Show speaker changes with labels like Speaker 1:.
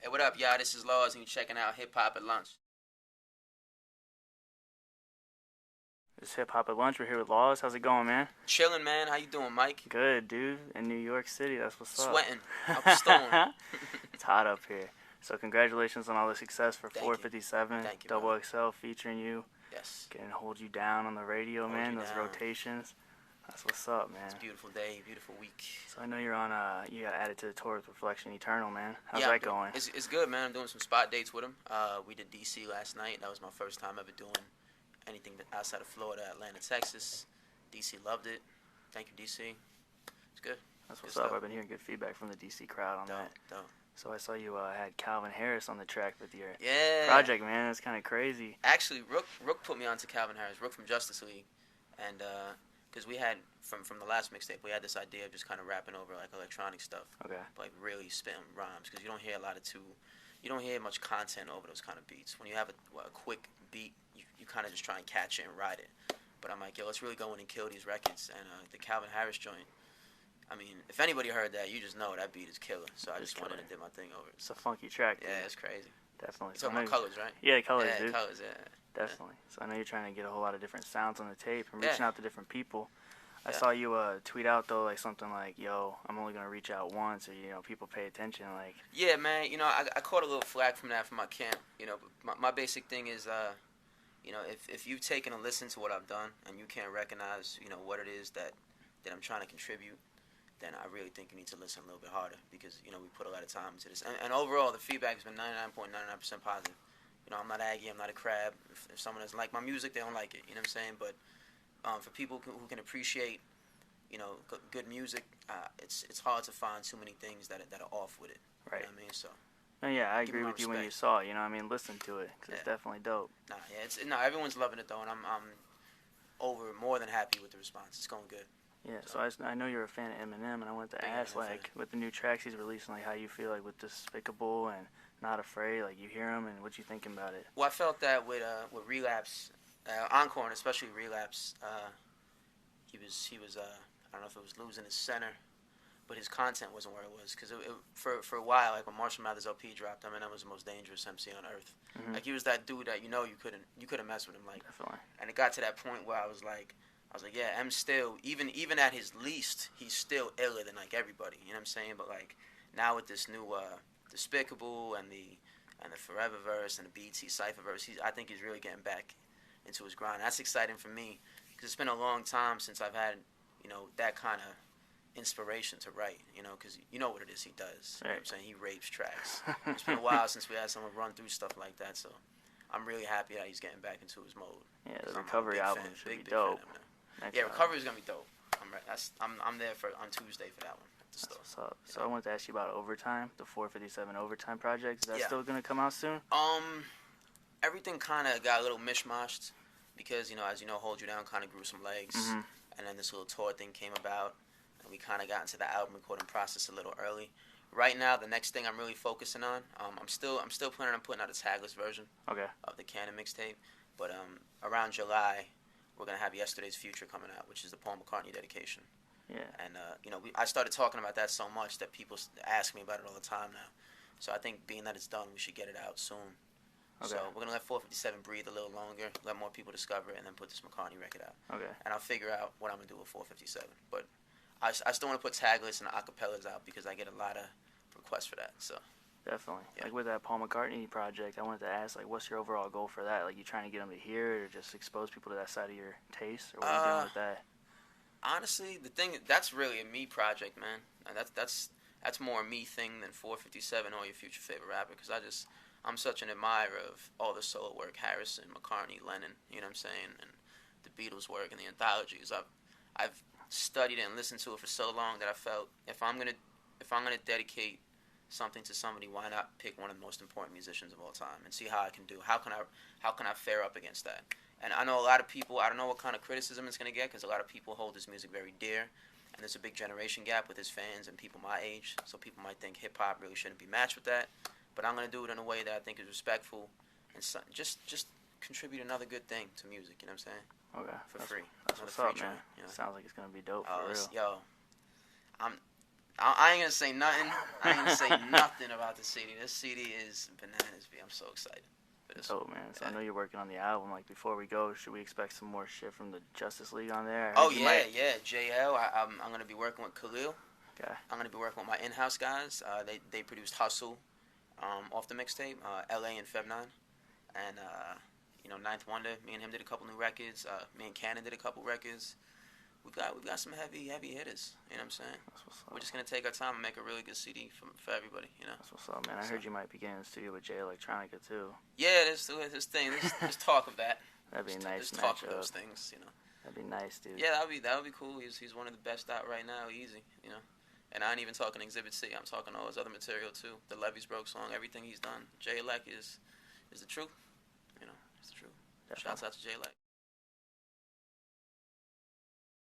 Speaker 1: Hey, what up, y'all? This is Laws, and you're checking out Hip Hop at Lunch.
Speaker 2: It's Hip Hop at Lunch. We're here with Laws. How's it going, man?
Speaker 1: Chilling, man. How you doing, Mike?
Speaker 2: Good, dude. In New York City, that's what's up.
Speaker 1: Sweating. Up a storm.
Speaker 2: It's hot up here. So congratulations on all the success for
Speaker 1: Thank
Speaker 2: 457.
Speaker 1: Thank you,
Speaker 2: Double
Speaker 1: bro.
Speaker 2: XL featuring you.
Speaker 1: Yes.
Speaker 2: Getting Hold You Down on the radio,
Speaker 1: Hold
Speaker 2: man.
Speaker 1: You
Speaker 2: Those
Speaker 1: Down.
Speaker 2: rotations. That's what's up, man.
Speaker 1: It's a beautiful day, beautiful week.
Speaker 2: So I know you're on, you got added to the tour with Reflection Eternal, man. How's
Speaker 1: Yeah,
Speaker 2: that going?
Speaker 1: It's good, man. I'm doing some spot dates with him. We did DC last night. That was my first time ever doing anything outside of Florida, Atlanta, Texas. DC loved it. Thank you, DC. It's good.
Speaker 2: That's what's
Speaker 1: Good
Speaker 2: up.
Speaker 1: stuff.
Speaker 2: I've been hearing good feedback from the DC crowd on that.
Speaker 1: Dope.
Speaker 2: So I saw you had Calvin Harris on the track with your
Speaker 1: Yeah.
Speaker 2: project, man. That's kind of crazy.
Speaker 1: Actually, Rook put me onto Calvin Harris, Rook from Justice League, and because we had from the last mixtape, we had this idea of just kind of rapping over like electronic stuff,
Speaker 2: Okay.
Speaker 1: like really spitting rhymes, because you don't hear you don't hear much content over those kind of beats. When you have a quick beat, you kind of just try and catch it and ride it. But I'm like, yo, let's really go in and kill these records, and the Calvin Harris joint. I mean, if anybody heard that, you just know that beat is killer. So I just went in and did my thing over it.
Speaker 2: It's a funky track, dude.
Speaker 1: Yeah, it's crazy.
Speaker 2: Definitely.
Speaker 1: You talking about colors, right?
Speaker 2: Yeah, colors,
Speaker 1: Yeah,
Speaker 2: dude.
Speaker 1: colors, yeah.
Speaker 2: Definitely. So I know you're trying to get a whole lot of different sounds on the tape and
Speaker 1: Yeah.
Speaker 2: reaching out to different people. I
Speaker 1: Yeah.
Speaker 2: saw you tweet out though, like something like, "Yo, I'm only gonna reach out once," or people pay attention. Like,
Speaker 1: Yeah, man. I caught a little flack from that from my camp. But my basic thing is, if you've taken a listen to what I've done and you can't recognize, what it is that I'm trying to contribute, then I really think you need to listen a little bit harder because, we put a lot of time into this. And overall, the feedback has been 99.99% positive. I'm not Aggie. I'm not a crab. If someone doesn't like my music, they don't like it. You know what I'm saying? But for people who can appreciate, good music, it's hard to find too many things that are off with it.
Speaker 2: right?
Speaker 1: You know what I mean? So.
Speaker 2: No, yeah, I
Speaker 1: Give
Speaker 2: agree
Speaker 1: me my
Speaker 2: with you when you
Speaker 1: respect.
Speaker 2: saw it. Listen to it because it's
Speaker 1: Yeah.
Speaker 2: definitely dope.
Speaker 1: Everyone's loving it though, and I'm more than happy with the response. It's going good.
Speaker 2: Yeah. So I know you're a fan of Eminem, and I wanted to
Speaker 1: Big
Speaker 2: ask,
Speaker 1: Eminem fan.
Speaker 2: like, with the new tracks he's releasing, like, how you feel like with Despicable and Not Afraid, like, you hear him and what you thinking about it?
Speaker 1: Well, I felt that with Relapse, Encore, and especially Relapse, he was I don't know if it was losing his center, but his content wasn't where it was. Because for a while, like when Marshall Mathers LP dropped, Eminem was the most dangerous MC on earth.
Speaker 2: Mm-hmm.
Speaker 1: Like he was that dude that you couldn't mess with him. Like,
Speaker 2: Definitely.
Speaker 1: and it got to that point where I was like, yeah, M still even at his least, he's still iller than like everybody. You know what I'm saying? But like now with this new Despicable and the Forever verse and the BT Cypher verse, I think he's really getting back into his grind. That's exciting for me because it's been a long time since I've had that kind of inspiration to write. Because you know what it is he does. You know what I'm saying? He rapes tracks. It's been a while since we had someone run through stuff like that. So I'm really happy that he's getting back into his mode.
Speaker 2: Yeah, the
Speaker 1: 'Cause I'm a
Speaker 2: Recovery
Speaker 1: big
Speaker 2: album
Speaker 1: fan,
Speaker 2: should be
Speaker 1: big
Speaker 2: dope.
Speaker 1: fan of Eminem.
Speaker 2: Next
Speaker 1: Yeah,
Speaker 2: album.
Speaker 1: Recovery is gonna be dope. I'm there on Tuesday for that one at the store.
Speaker 2: That's what's up. So I wanted to ask you about Overtime, the 457 Overtime project. Is that
Speaker 1: Yeah.
Speaker 2: still gonna come out soon?
Speaker 1: Everything kind of got a little mishmashed because as you know, Hold You Down kind of grew some legs,
Speaker 2: Mm-hmm.
Speaker 1: and then this little tour thing came about, and we kind of got into the album recording process a little early. Right now, the next thing I'm really focusing on, I'm still planning on putting out a tagless version
Speaker 2: Okay.
Speaker 1: of the Canon mixtape, but around July, we're gonna have Yesterday's Future coming out, which is the Paul McCartney dedication.
Speaker 2: Yeah.
Speaker 1: And I started talking about that so much that people ask me about it all the time now. So I think being that it's done, we should get it out soon.
Speaker 2: Okay.
Speaker 1: So we're gonna let 457 breathe a little longer, let more people discover it, and then put this McCartney record out.
Speaker 2: Okay.
Speaker 1: And I'll figure out what I'm gonna do with 457. But I still want to put tagless and acapellas out because I get a lot of requests for that. So
Speaker 2: Definitely.
Speaker 1: Yeah.
Speaker 2: Like with that Paul McCartney project, I wanted to ask, like, what's your overall goal for that? Like, you trying to get them to hear it or just expose people to that side of your taste, or what are you doing with that?
Speaker 1: honestly, the thing that's really a me project, man. And that's more a me thing than 457 or your future favorite rapper because I'm such an admirer of all the solo work, Harrison, McCartney, Lennon, you know what I'm saying, and the Beatles work and the anthologies. I've studied it and listened to it for so long that I felt if I'm gonna dedicate something to somebody, why not pick one of the most important musicians of all time and see how I can do? How can I fare up against that? And I know a lot of people. I don't know what kind of criticism it's gonna get because a lot of people hold his music very dear, and there's a big generation gap with his fans and people my age. So people might think hip hop really shouldn't be matched with that. But I'm gonna do it in a way that I think is respectful and just contribute another good thing to music. You know what I'm saying?
Speaker 2: Okay.
Speaker 1: For free.
Speaker 2: That's
Speaker 1: Another
Speaker 2: what's
Speaker 1: free
Speaker 2: up, man.
Speaker 1: joint, you know?
Speaker 2: Sounds like it's gonna be dope
Speaker 1: Oh,
Speaker 2: for real.
Speaker 1: yo, I'm I ain't gonna say nothing. I ain't gonna say nothing about the CD. This CD is bananas, B. I'm so excited for this.
Speaker 2: Oh man, so I know you're working on the album. Like before we go, should we expect some more shit from the Justice League on there?
Speaker 1: Oh yeah. JL. I'm gonna be working with Khalil.
Speaker 2: Okay.
Speaker 1: I'm gonna be working with my in-house guys. They produced Hustle, off the mixtape. LA and Feb 9, and Ninth Wonder. Me and him did a couple new records. Me and Cannon did a couple records. We've got some heavy hitters. You know what I'm saying?
Speaker 2: That's what's up.
Speaker 1: We're just gonna take our time and make a really good CD for everybody. You know.
Speaker 2: That's what's up, man. I heard you might be getting in the studio with Jay Electronica too.
Speaker 1: Yeah, there's thing. There's talk of that.
Speaker 2: That'd be a nice
Speaker 1: There's talk of
Speaker 2: matchup.
Speaker 1: those things. You know.
Speaker 2: That'd be nice, dude.
Speaker 1: Yeah, that would be cool. He's one of the best out right now. Easy. You know. And I ain't even talking Exhibit C. I'm talking all his other material too. The Levees Broke song, everything he's done. Jay Elec is the truth. You know, it's the truth.
Speaker 2: Definitely.
Speaker 1: Shouts out to Jay Elec.